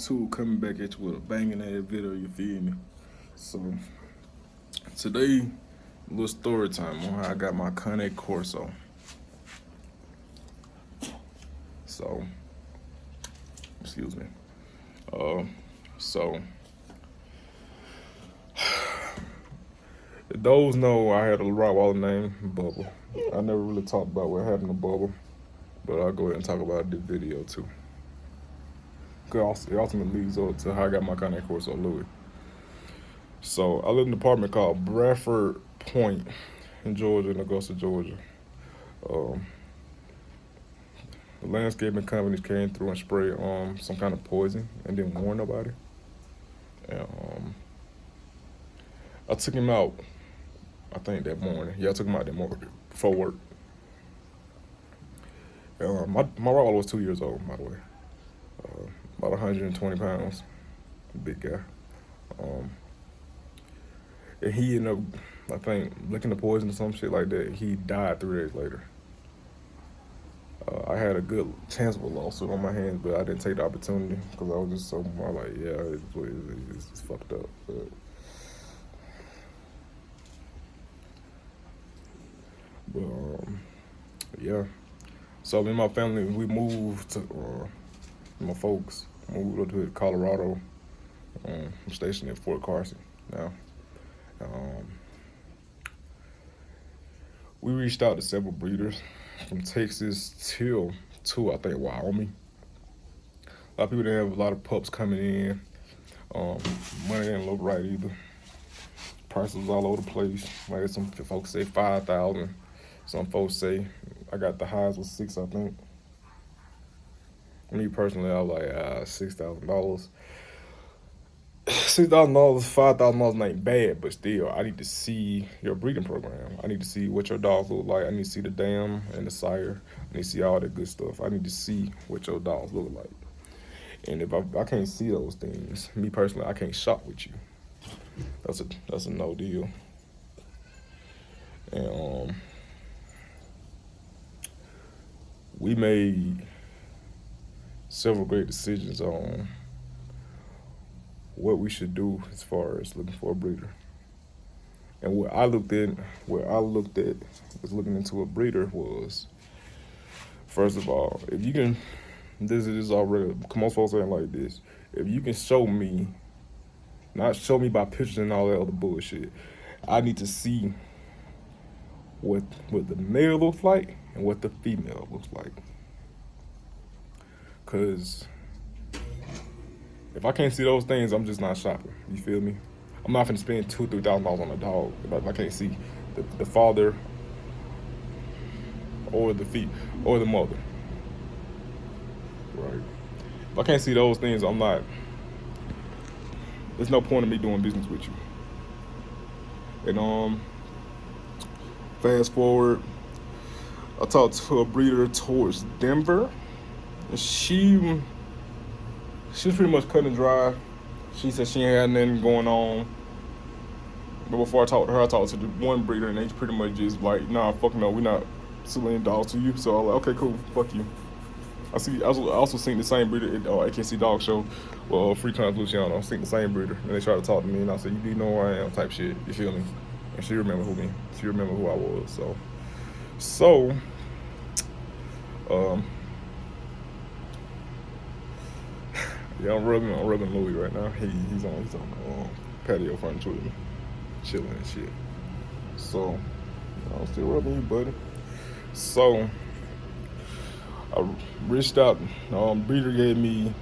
YouTube coming back at you with a banging ass video, you feel me? So today, a little story time on how I got my Corso. So, excuse me. So those know I had a Rottweiler named Bubble. I never really talked about what happened to Bubble, but I'll go ahead and talk about this video too. Cause it ultimately leads up to how I got my Corso Louis. So I live in an apartment called Bradford Point in Georgia, in Augusta, Georgia. The landscaping companies came through and sprayed some kind of poison and didn't warn nobody. And I took him out, I think that morning. Yeah, I took him out that morning before work. My Rottweiler was 2 years old, by the way. About 120 pounds, big guy. And he ended up, I think, licking the poison or some shit like that. He died 3 days later. I had a good chance of a lawsuit on my hands, but I didn't take the opportunity because I was just so more like, yeah, it's fucked up. But yeah. So me and my family, we moved to, my folks moved up to Colorado. I'm stationed at Fort Carson now. We reached out to several breeders from Texas to I think, Wyoming. A lot of people didn't have a lot of pups coming in. Money didn't look right either. Prices was all over the place. Like some folks say 5,000. Some folks say I got the highest was 6, I think. Me personally, I was like $6,000. $6,000, $5,000 ain't bad, but still, I need to see your breeding program. I need to see what your dogs look like. I need to see the dam and the sire. I need to see all that good stuff. I need to see what your dogs look like. And if I can't see those things, me personally, I can't shop with you. That's a no deal. And we made several great decisions on what we should do as far as looking for a breeder. And what I looked at was looking into a breeder was, first of all, if you can, this is already, most folks saying like this, if you can show me, not show me by pictures and all that other bullshit, I need to see what the male looks like and what the female looks like. Cause if I can't see those things, I'm just not shopping. You feel me? I'm not gonna spend $2,000-3,000 on a dog if I can't see the father or the mother. Right? If I can't see those things, I'm not. There's no point in me doing business with you. And fast forward, I talked to a breeder towards Denver, and she was pretty much cut and dry. She said she ain't had nothing going on. But before I talked to her, I talked to the one breeder, and they pretty much just like, nah, fuck no, we're not selling dogs to you. So I was like, okay, cool, fuck you. I also seen the same breeder at AKC Dog Show, well, Free Times Luciano. I seen the same breeder, and they tried to talk to me, and I said, you do know who I am, type shit. You feel me? And she remembered who I was. So, yeah, I'm rubbing Louis right now. He's on the patio furniture with me, chilling and shit. So, I'm still rubbing you, buddy. So, I reached out. Breeder gave me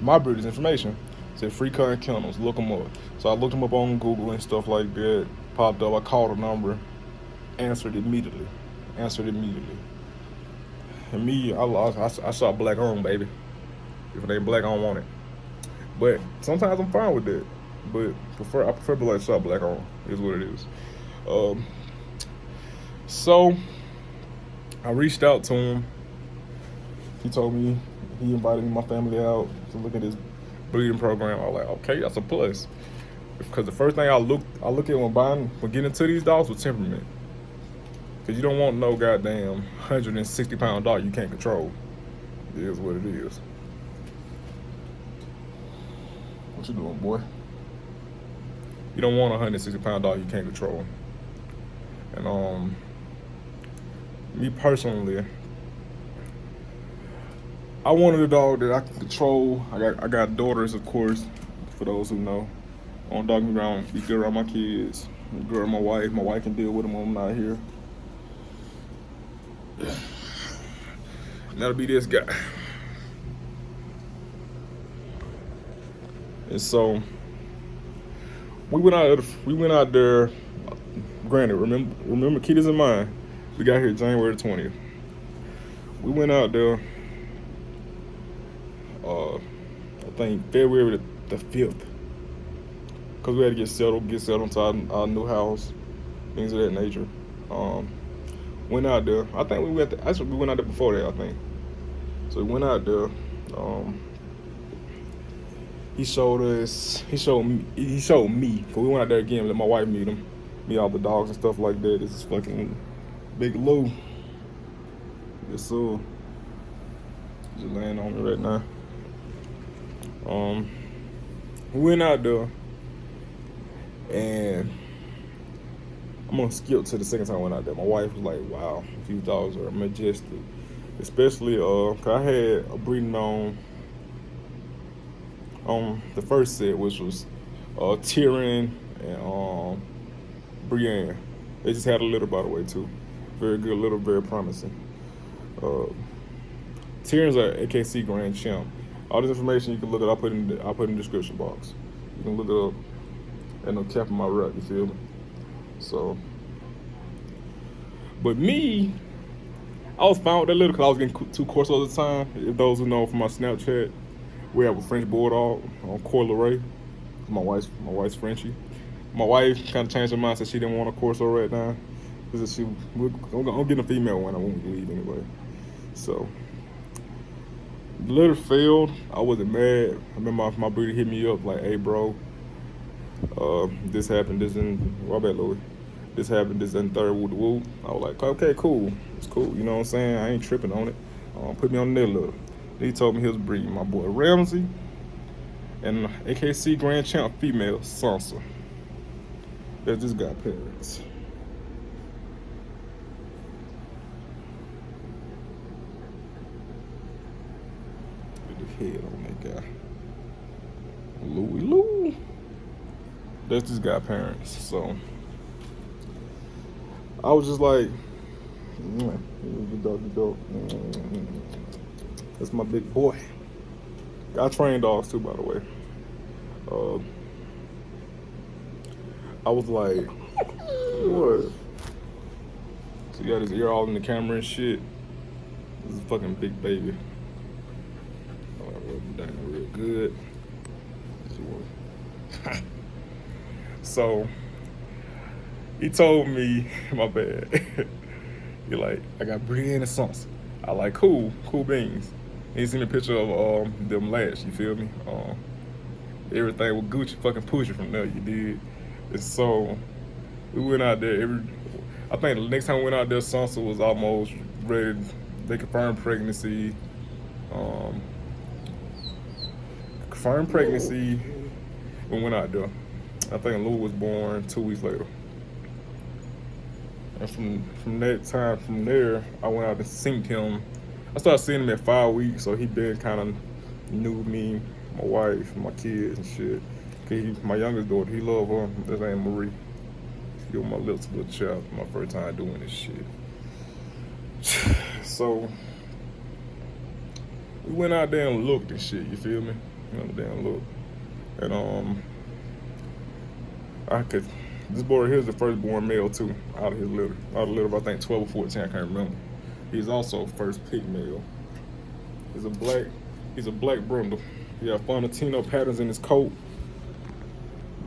my breeder's information. Said Free Current Kennels, look them up. So I looked them up on Google and stuff like that. Popped up. I called a number. Answered immediately. And me, I shot black on, baby. If it ain't black, I don't want it. But sometimes I'm fine with that. But I prefer black shot black on. Is what it is. So I reached out to him. He told me he invited my family out to look at his breeding program. I was like, okay, that's a plus. Because the first thing I look at when getting into these dogs was temperament. Because you don't want no goddamn 160-pound dog you can't control. It is what it is. What you doing, boy? You don't want a 160-pound dog you can't control. And me personally, I wanted a dog that I can control. I got daughters, of course, for those who know. I want a dog to be good around my kids, good around my wife. My wife can deal with them when I'm not here. And that'll be this guy. And so we went out there. Granted, remember, keep this in mind. We got here January 20th. We went out there. I think February the 5th, because we had to get settled into our new house, things of that nature. Went out there. I think we went out there before that, I think. So we went out there. He showed me, because we went out there again and let my wife meet all the dogs and stuff like that. This is fucking Big Lou. Yes, sir. Just laying on me right now. We went out there, and I'm gonna skip to the second time I went out there. My wife was like, "Wow, these dogs are majestic." Especially, 'cause I had a breeding on the first set, which was Tyrion and Brienne. They just had a litter, by the way, too. Very good litter, very promising. Tyrion's an AKC Grand Champ. All this information you can look at. I'll put in the description box. You can look it up. And no cap in my rep. You feel me? So, but me, I was fine with that litter because I was getting 2 Corso at the time. If those who know from my Snapchat, we have a French Bulldog on Coil. My wife's Frenchie. My wife kind of changed her mind, said she didn't want a Corso right now. Because I'm getting a female one. I won't leave anyway. So, the litter failed. I wasn't mad. I remember my breeder hit me up like, "Hey, bro, this happened. This happened. This and third. Woo." I was like, "Okay, cool. It's cool. You know what I'm saying? I ain't tripping on it. Put me on the litter." He told me he was breeding my boy Ramsey and AKC Grand Champ female Sansa. That just got parents. Head on that guy. Louie Lou. That's just got parents. So I was just like, that's my big boy. I train dogs too, by the way. I was like, what? So he got his ear all in the camera and shit. This is a fucking big baby. Down real good. So he told me, my bad. You're like, "I got Brienne and Sansa." I like, cool beans. He seen a picture of them last. You feel me? Everything with Gucci fucking push it from there. You did. And so we went out there. I think the next time we went out there, Sansa was almost ready. They confirmed pregnancy. Confirmed pregnancy. We went out there. I think Lou was born 2 weeks later. And from there, I went out and synced him. I started seeing him at 5 weeks, so he been kind of knew me, my wife, my kids and shit. Cause my youngest daughter, he loved her. That's Aunt Marie. She was my little child. My first time doing this shit. So we went out there and looked and shit. You feel me? We went out there and looked. And this boy here's the firstborn male too, out of his litter. Out of the litter of I think 12 or 14, I can't remember. He's also first pick male. He's a black brindle. He got Fonantino patterns in his coat.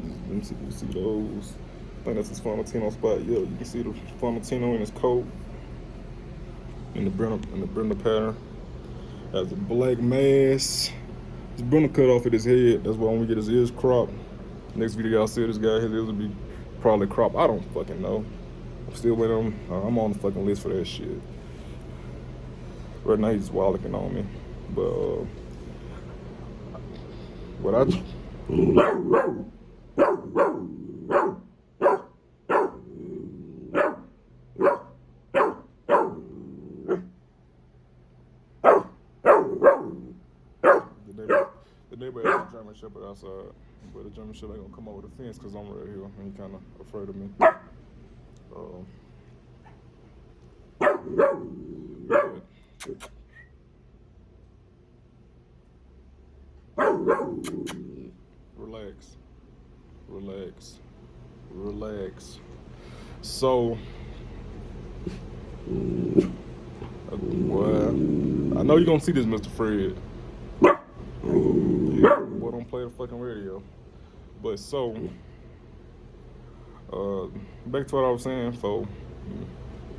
Let me see if you see those. I think that's his Fonantino spot. Yeah, you can see the Fonantino in his coat. In the brindle pattern. Has a black mask. His brindle cut off at his head. That's why when we get his ears cropped. Next video y'all see this guy, his ears will be probably cropped. I don't fucking know. I'm still waiting on, I'm on the fucking list for that shit. Right now he's just wilding on me. But what The neighbor has a German Shepherd outside, but the German Shepherd ain't gonna come over the fence because I'm right here and he kind of afraid of me. Relax, relax, relax. So, well, I know you're gonna see this, Mr. Fred. Yeah, boy, don't play the fucking radio. But so, back to what I was saying, folks.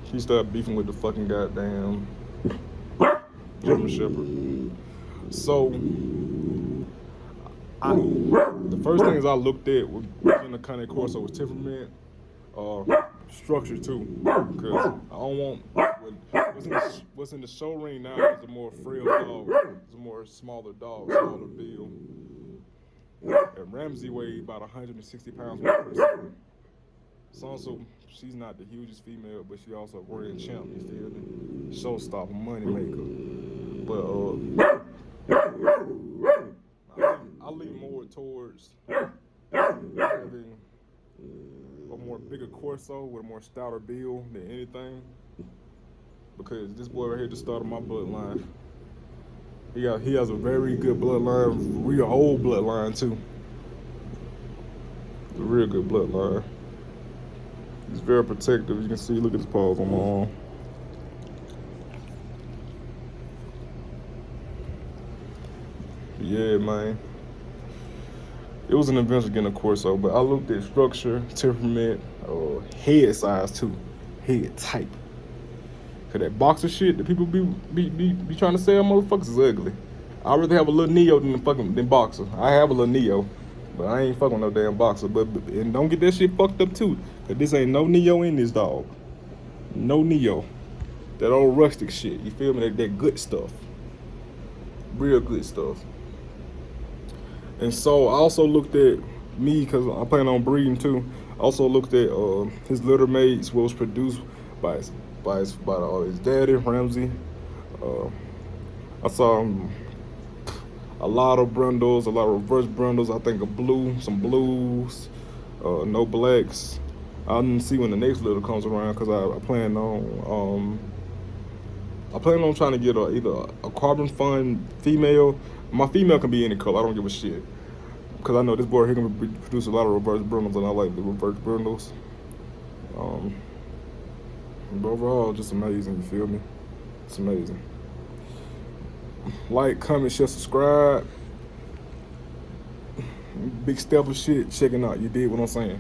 He started beefing with the fucking goddamn German Shepherd. So, the first things I looked at was in the kind of Corso was temperament, structure too, because I don't want what's in the show ring now is a more frail dog, it's a more smaller dog, smaller build. And Ramsey weighed about 160 pounds per person. So she's not the hugest female, but she also a world champ. You feel me? Showstopper, money maker. But I lean more towards having a more bigger Corso with a more stouter build than anything. Because this boy right here just started my bloodline. He has a very good bloodline, real old bloodline too. A real good bloodline. He's very protective. You can see, look at his paws on my arm. Yeah, man. It was an adventure getting a Corso, but I looked at structure, temperament, head size too, head type. Cause that boxer shit that people be trying to sell motherfuckers is ugly. I'd rather have a little Neo than boxer. I have a little Neo, but I ain't fucking with no damn boxer. But and don't get that shit fucked up too, cause this ain't no Neo in this dog. No Neo. That old rustic shit. You feel me? That good stuff. Real good stuff. And so I also looked at me, cause I plan on breeding too. I also looked at his litter mates, what was produced by his daddy, Ramsey. I saw a lot of brundles, a lot of reverse brundles. I think some blues, no blacks. I didn't see when the next litter comes around because I plan on trying to get either a carbon fund female. My female can be any color. I don't give a shit. Because I know this boy here can produce a lot of reverse brindles, and I like the reverse brindles. But overall, just amazing, you feel me? It's amazing. Like, comment, share, subscribe. Big step of shit checking out. You did what I'm saying.